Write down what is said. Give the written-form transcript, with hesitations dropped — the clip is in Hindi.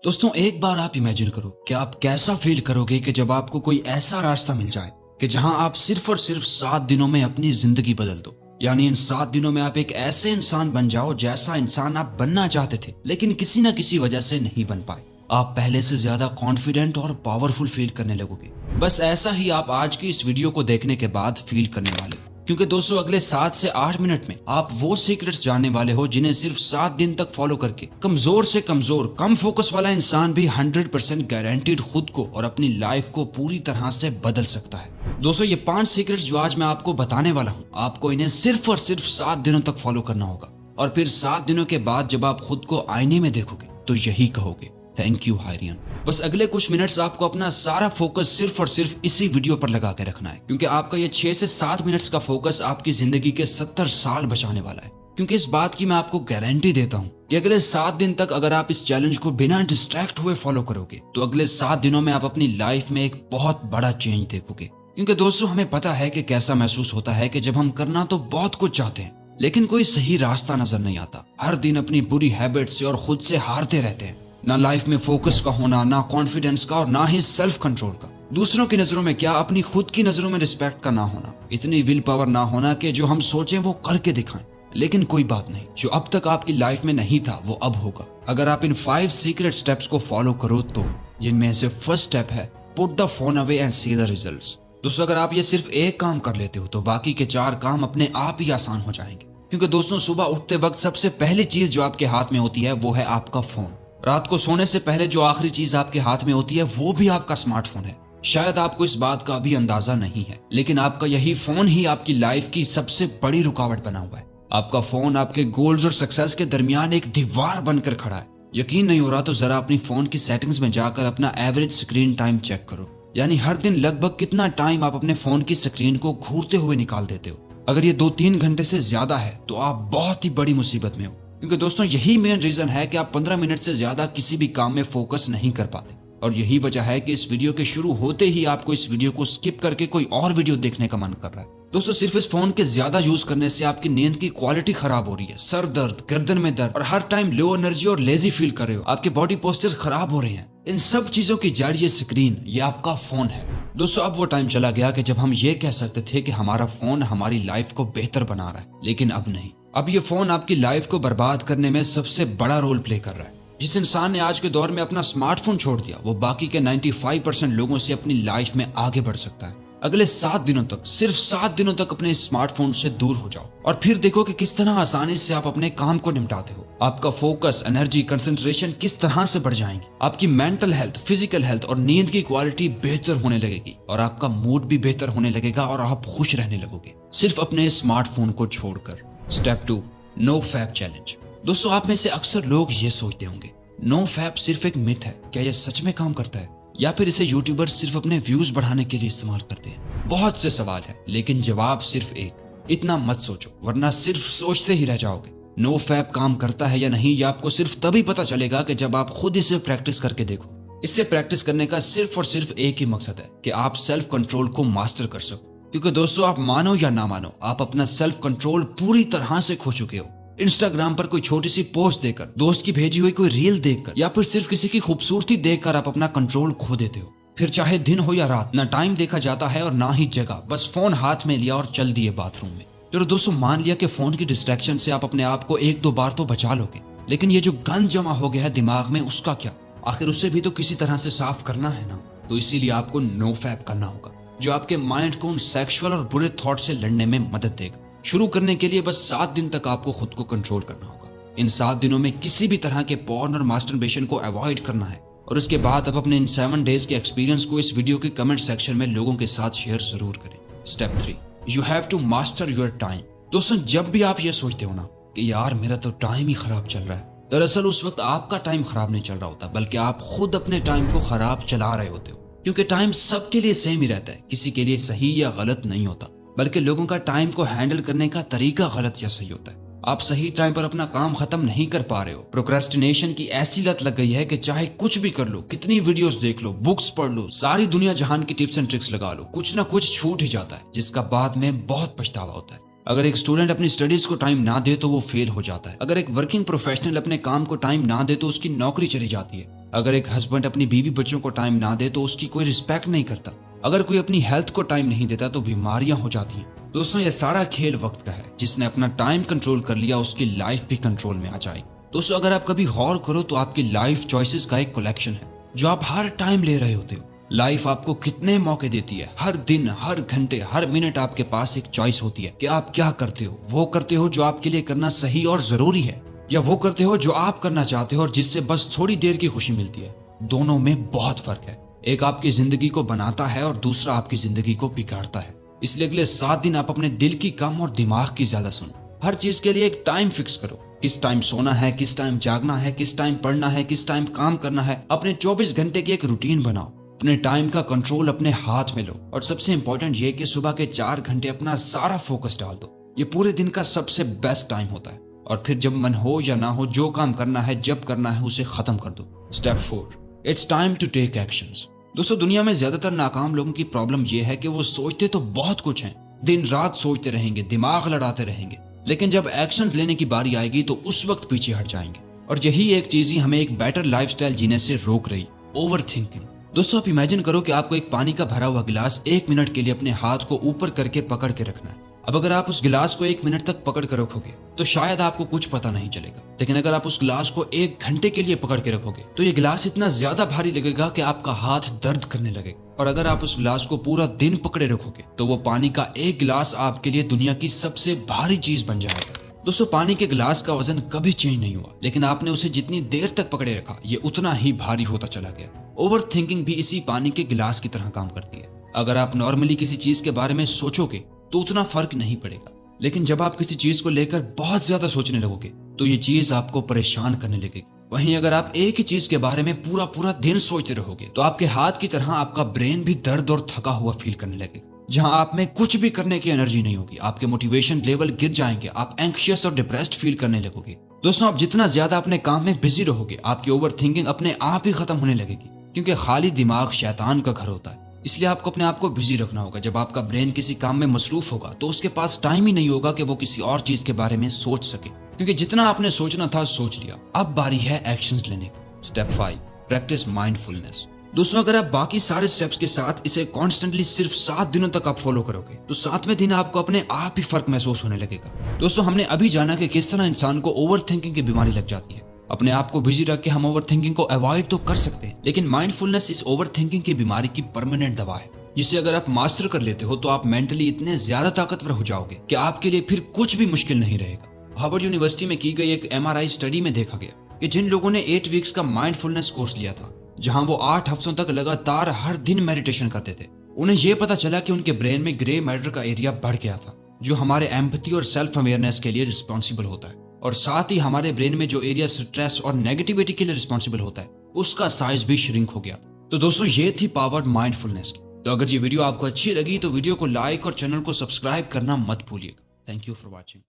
दोस्तों एक बार आप इमेजिन करो कि आप कैसा फील करोगे कि जब आपको कोई ऐसा रास्ता मिल जाए कि जहां आप सिर्फ और सिर्फ 7 दिनों में अपनी जिंदगी बदल दो। यानी इन 7 दिनों में आप एक ऐसे इंसान बन जाओ जैसा इंसान आप बनना चाहते थे लेकिन किसी ना किसी वजह से नहीं बन पाए। आप पहले से ज्यादा कॉन्फिडेंट और पावरफुल फील करने लगोगे। बस ऐसा ही आप आज की इस वीडियो को देखने के बाद फील करने वाले हो। क्योंकि दोस्तों अगले 7 से 8 मिनट में आप वो सीक्रेट्स जानने वाले हो जिन्हें सिर्फ 7 दिन तक फॉलो करके कमजोर से कमजोर कम फोकस वाला इंसान भी 100% गारंटीड खुद को और अपनी लाइफ को पूरी तरह से बदल सकता है। दोस्तों ये 5 सीक्रेट्स जो आज मैं आपको बताने वाला हूँ, आपको इन्हें सिर्फ और सिर्फ 7 दिनों तक फॉलो करना होगा और फिर 7 दिनों के बाद जब आप खुद को आईने में देखोगे तो यही कहोगे, थैंक यू हायरियन। बस अगले कुछ मिनट्स आपको अपना सारा फोकस सिर्फ और सिर्फ इसी वीडियो पर लगा के रखना है, क्योंकि आपका ये 6 से 7 मिनट्स का फोकस आपकी जिंदगी के 70 साल बचाने वाला है। क्योंकि इस बात की मैं आपको गारंटी देता हूँ कि अगले 7 दिन तक अगर आप इस चैलेंज को बिना डिस्ट्रैक्ट हुए फॉलो करोगे तो अगले 7 दिनों में आप अपनी लाइफ में एक बहुत बड़ा चेंज देखोगे। क्योंकि दोस्तों हमें पता है कि कैसा महसूस होता है कि जब हम करना तो बहुत कुछ चाहते हैं लेकिन कोई सही रास्ता नजर नहीं आता। हर दिन अपनी बुरी हैबिट से और खुद से हारते रहते हैं। ना लाइफ में फोकस का होना, ना कॉन्फिडेंस का और ना ही सेल्फ कंट्रोल का। दूसरों की नजरों में क्या, अपनी खुद की नजरों में रिस्पेक्ट का ना होना, इतनी विल पावर ना होना कि जो हम सोचें वो करके दिखाएं। लेकिन कोई बात नहीं, जो अब तक आपकी लाइफ में नहीं था वो अब होगा अगर आप इन 5 सीक्रेट स्टेप्स को फॉलो करो तो। जिनमें से फर्स्ट स्टेप है put the phone away and see the results. दोस्तों अगर आप ये सिर्फ एक काम कर लेते हो तो बाकी के 4 काम अपने आप ही आसान हो जाएंगे। क्योंकि दोस्तों सुबह उठते वक्त सबसे पहली चीज जो आपके हाथ में होती है वो है आपका फोन। रात को सोने से पहले जो आखिरी चीज आपके हाथ में होती है वो भी आपका स्मार्टफोन है। शायद आपको इस बात का अभी अंदाजा नहीं है लेकिन आपका यही फोन ही आपकी लाइफ की सबसे बड़ी रुकावट बना हुआ है। आपका फोन आपके गोल्स और सक्सेस के दरमियान एक दीवार बनकर खड़ा है। यकीन नहीं हो रहा तो जरा अपनी फोन की सेटिंग्स में जाकर अपना एवरेज स्क्रीन टाइम चेक करो। यानी हर दिन लगभग कितना टाइम आप अपने फोन की स्क्रीन को घूरते हुए निकाल देते हो। अगर ये 2-3 घंटे से ज्यादा है तो आप बहुत ही बड़ी मुसीबत में हो। क्योंकि दोस्तों यही मेन रीजन है कि आप 15 मिनट से ज्यादा किसी भी काम में फोकस नहीं कर पाते। और यही वजह है कि इस वीडियो के शुरू होते ही आपको इस वीडियो को स्किप करके कोई और वीडियो देखने का मन कर रहा है। दोस्तों सिर्फ इस फोन के ज्यादा यूज करने से आपकी नींद की क्वालिटी खराब हो रही है, सर दर्द, गर्दन में दर्द और हर टाइम लो एनर्जी और लेजी फील कर रहे हो, आपके बॉडी पोस्चर खराब हो रहे हैं। इन सब चीजों की जड़ ये स्क्रीन, ये आपका फोन है। दोस्तों अब वो टाइम चला गया कि जब हम ये कह सकते थे कि हमारा फोन हमारी लाइफ को बेहतर बना रहा है, लेकिन अब नहीं। अब ये फोन आपकी लाइफ को बर्बाद करने में सबसे बड़ा रोल प्ले कर रहा है। जिस इंसान ने आज के दौर में अपना स्मार्टफोन छोड़ दिया वो बाकी के 95% लोगों से अपनी लाइफ में आगे बढ़ सकता है। अगले 7 दिनों तक, सिर्फ 7 दिनों तक अपने स्मार्टफोन से दूर हो जाओ और फिर देखो कि किस तरह आसानी से आप अपने काम को निपटाते हो। आपका फोकस, एनर्जी, कंसंट्रेशन किस तरह से बढ़ जाएंगी। आपकी मेंटल हेल्थ, फिजिकल हेल्थ और नींद की क्वालिटी बेहतर होने लगेगी और आपका मूड भी बेहतर होने लगेगा और आप खुश रहने लगोगे सिर्फ अपने स्मार्टफोन को छोड़कर। Step 2, no fap challenge. दोस्तों आप में से अक्सर लोग ये सोचते होंगे नो फैप सिर्फ एक मिथ है, क्या यह सच में काम करता है या फिर इसे यूट्यूबर्स सिर्फ अपने व्यूज बढ़ाने के लिए इस्तेमाल करते हैं। बहुत से सवाल है लेकिन जवाब सिर्फ एक, इतना मत सोचो वरना सिर्फ सोचते ही रह जाओगे। नो फैप काम करता है या नहीं ये आपको सिर्फ तभी पता चलेगा कि जब आप खुद इसे प्रैक्टिस करके देखो। इससे प्रैक्टिस करने का सिर्फ और सिर्फ एक ही मकसद है कि आप सेल्फ कंट्रोल को मास्टर कर सको। क्योंकि दोस्तों आप मानो या ना मानो आप अपना सेल्फ कंट्रोल पूरी तरह से खो चुके हो। इंस्टाग्राम पर कोई छोटी सी पोस्ट देकर, दोस्त की भेजी हुई कोई रील देखकर या फिर सिर्फ किसी की खूबसूरती देखकर आप अपना कंट्रोल खो देते हो। फिर चाहे दिन हो या रात, ना टाइम देखा जाता है और ना ही जगह, बस फोन हाथ में लिया और चल दिए बाथरूम में। चलो दोस्तों मान लिया कि फोन की डिस्ट्रैक्शन से आप अपने आप को 1-2 बार तो बचा लोगे, लेकिन ये जो गंद जमा हो गया है दिमाग में उसका क्या? आखिर उसे भी तो किसी तरह से साफ करना है ना। तो इसीलिए आपको नो फैप करना होगा जो आपके माइंड को उन सेक्सुअल और बुरे थॉट से लड़ने में मदद देगा। शुरू करने के लिए बस 7 दिन तक आपको खुद को कंट्रोल करना होगा। इन 7 दिनों में किसी भी तरह के पॉर्न और मास्टरबेशन को अवॉइड करना है और उसके बाद आप अपने इन 7 डेज के एक्सपीरियंस को इस वीडियो के कमेंट सेक्शन में लोगों के साथ शेयर जरूर करें। Step 3, you have to master your time. दोस्तों जब भी आप ये सोचते हो ना कि यार मेरा तो टाइम ही खराब चल रहा है, दरअसल उस वक्त आपका टाइम खराब नहीं चल रहा होता बल्कि आप खुद अपने टाइम को खराब चला रहे होते हो। क्योंकि टाइम सबके लिए सेम ही रहता है, किसी के लिए सही या गलत नहीं होता, बल्कि लोगों का टाइम को हैंडल करने का तरीका गलत या सही होता है। आप सही टाइम पर अपना काम खत्म नहीं कर पा रहे हो। प्रोक्रेस्टिनेशन की ऐसी लत लग गई है कि चाहे कुछ भी कर लो, कितनी वीडियोस देख लो, बुक्स पढ़ लो, सारी दुनिया जहान की टिप्स एंड ट्रिक्स लगा लो, कुछ ना कुछ छूट ही जाता है जिसका बाद में बहुत पछतावा होता है। अगर एक स्टूडेंट अपनी स्टडीज को टाइम ना दे तो वो फेल हो जाता है। अगर एक वर्किंग प्रोफेशनल अपने काम को टाइम ना दे तो उसकी नौकरी चली जाती है। अगर एक हस्बैंड अपनी बीवी बच्चों को टाइम ना दे तो उसकी कोई रिस्पेक्ट नहीं करता। अगर कोई अपनी हेल्थ को टाइम नहीं देता तो बीमारियां हो जाती हैं। दोस्तों, ये सारा खेल वक्त का है। जिसने अपना टाइम कंट्रोल कर लिया उसकी लाइफ भी कंट्रोल में आ जाएगी। दोस्तों, अगर आप कभी गौर करो तो आपकी लाइफ चॉइसेस का एक कलेक्शन है जो आप हर टाइम ले रहे होते हो। लाइफ आपको कितने मौके देती है। हर दिन, हर घंटे, हर मिनट आपके पास एक चॉइस होती है कि आप क्या करते हो। वो करते हो जो आपके लिए करना सही और जरूरी है, या वो करते हो जो आप करना चाहते हो और जिससे बस थोड़ी देर की खुशी मिलती है। दोनों में बहुत फर्क है। एक आपकी जिंदगी को बनाता है और दूसरा आपकी जिंदगी को बिगाड़ता है। इसलिए अगले 7 दिन आप अपने दिल की कम और दिमाग की ज्यादा सुनो। हर चीज के लिए एक टाइम फिक्स करो। किस टाइम सोना है, किस टाइम जागना है, किस टाइम पढ़ना है, किस टाइम काम करना है। अपने 24 घंटे की एक रूटीन बनाओ। अपने टाइम का कंट्रोल अपने हाथ में लो। और सबसे इंपॉर्टेंट ये कि सुबह के 4 घंटे अपना सारा फोकस डाल दो। ये पूरे दिन का सबसे बेस्ट टाइम होता है। और फिर जब मन हो या ना हो, जो काम करना है जब करना है उसे खत्म कर दो। Step 4, it's time to take actions. दोस्तों, दुनिया में ज्यादातर नाकाम लोगों की प्रॉब्लम यह है कि वो सोचते तो बहुत कुछ है, दिन रात सोचते रहेंगे, दिमाग लड़ाते रहेंगे, लेकिन जब एक्शंस लेने की बारी आएगी तो उस वक्त पीछे हट जाएंगे। और यही एक चीज ही हमें एक बेटर लाइफस्टाइल जीने से रोक रही, ओवर थिंकिंग। दोस्तों, आप इमेजिन करो कि आपको एक पानी का भरा हुआ गिलास 1 मिनट के लिए अपने हाथ को ऊपर करके पकड़ के रखना है। अब अगर आप उस गिलास को 1 मिनट तक पकड़ कर रखोगे तो शायद आपको कुछ पता नहीं चलेगा, लेकिन अगर आप उस गिलास को 1 घंटे के लिए पकड़ के रखोगे तो ये गिलास इतना ज्यादा भारी लगेगा कि आपका हाथ दर्द करने लगेगा। और अगर आप उस गिलास को पूरा दिन पकड़े रखोगे तो वो पानी का एक गिलास आपके लिए दुनिया की सबसे भारी चीज बन जाएगा। दोस्तों, पानी के गिलास का वजन कभी चेंज नहीं हुआ, लेकिन आपने उसे जितनी देर तक पकड़े रखा ये उतना ही भारी होता चला गया। ओवर थिंकिंग भी इसी पानी के गिलास की तरह काम करती है। अगर आप नॉर्मली किसी चीज के बारे में सोचोगे तो उतना फर्क नहीं पड़ेगा, लेकिन जब आप किसी चीज को लेकर बहुत ज्यादा सोचने लगोगे तो ये चीज आपको परेशान करने लगेगी। वहीं अगर आप एक ही चीज के बारे में पूरा पूरा दिन सोचते रहोगे तो आपके हाथ की तरह आपका ब्रेन भी दर्द और थका हुआ फील करने लगेगा, जहां आप में कुछ भी करने की एनर्जी नहीं होगी। आपके मोटिवेशन लेवल गिर जाएंगे, आप एंक्शियस और डिप्रेस्ड फील करने लगोगे। दोस्तों, आप जितना ज्यादा अपने काम में बिजी रहोगे आपकी ओवर थिंकिंग अपने आप ही खत्म होने लगेगी, क्योंकि खाली दिमाग शैतान का घर होता है। इसलिए आपको अपने आप को बिजी रखना होगा। जब आपका ब्रेन किसी काम में मसरूफ होगा तो उसके पास टाइम ही नहीं होगा कि वो किसी और चीज के बारे में सोच सके, क्योंकि जितना आपने सोचना था सोच लिया। अब बारी है एक्शंस लेने की। Step 5, practice mindfulness. दोस्तों, अगर आप बाकी सारे स्टेप्स के साथ इसे कॉन्स्टेंटली सिर्फ 7 दिनों तक आप फॉलो करोगे तो 7वें दिन आपको अपने आप ही फर्क महसूस होने लगेगा। दोस्तों, हमने अभी जाना कि किस तरह इंसान को ओवर थिंकिंग की बीमारी लग जाती है। अपने आप को बिजी रख के हम ओवर थिंकिंग को अवॉइड तो कर सकते हैं, लेकिन माइंडफुलनेस इस ओवर थिंकिंग की बीमारी की परमानेंट दवा है, जिसे अगर आप मास्टर कर लेते हो तो आप मेंटली इतने ज्यादा ताकतवर हो जाओगे कि आपके लिए फिर कुछ भी मुश्किल नहीं रहेगा। हार्वर्ड यूनिवर्सिटी में की गई एक MRI स्टडी में देखा गया कि जिन लोगों ने 8 वीक्स का माइंडफुलनेस कोर्स लिया था, जहां वो 8 हफ्तों तक लगातार हर दिन मेडिटेशन करते थे, उन्हें यह पता चला कि उनके ब्रेन में ग्रे मैटर का एरिया बढ़ गया था, जो हमारे एम्पैथी और सेल्फ अवेयरनेस के लिए रिस्पॉन्सिबल होता है। और साथ ही हमारे ब्रेन में जो एरिया स्ट्रेस और नेगेटिविटी के लिए रिस्पॉन्सिबल होता है उसका साइज भी श्रिंक हो गया। तो दोस्तों, ये थी पावर माइंडफुलनेस की। तो अगर ये वीडियो आपको अच्छी लगी तो वीडियो को लाइक और चैनल को सब्सक्राइब करना मत भूलिएगा। Thank you for watching.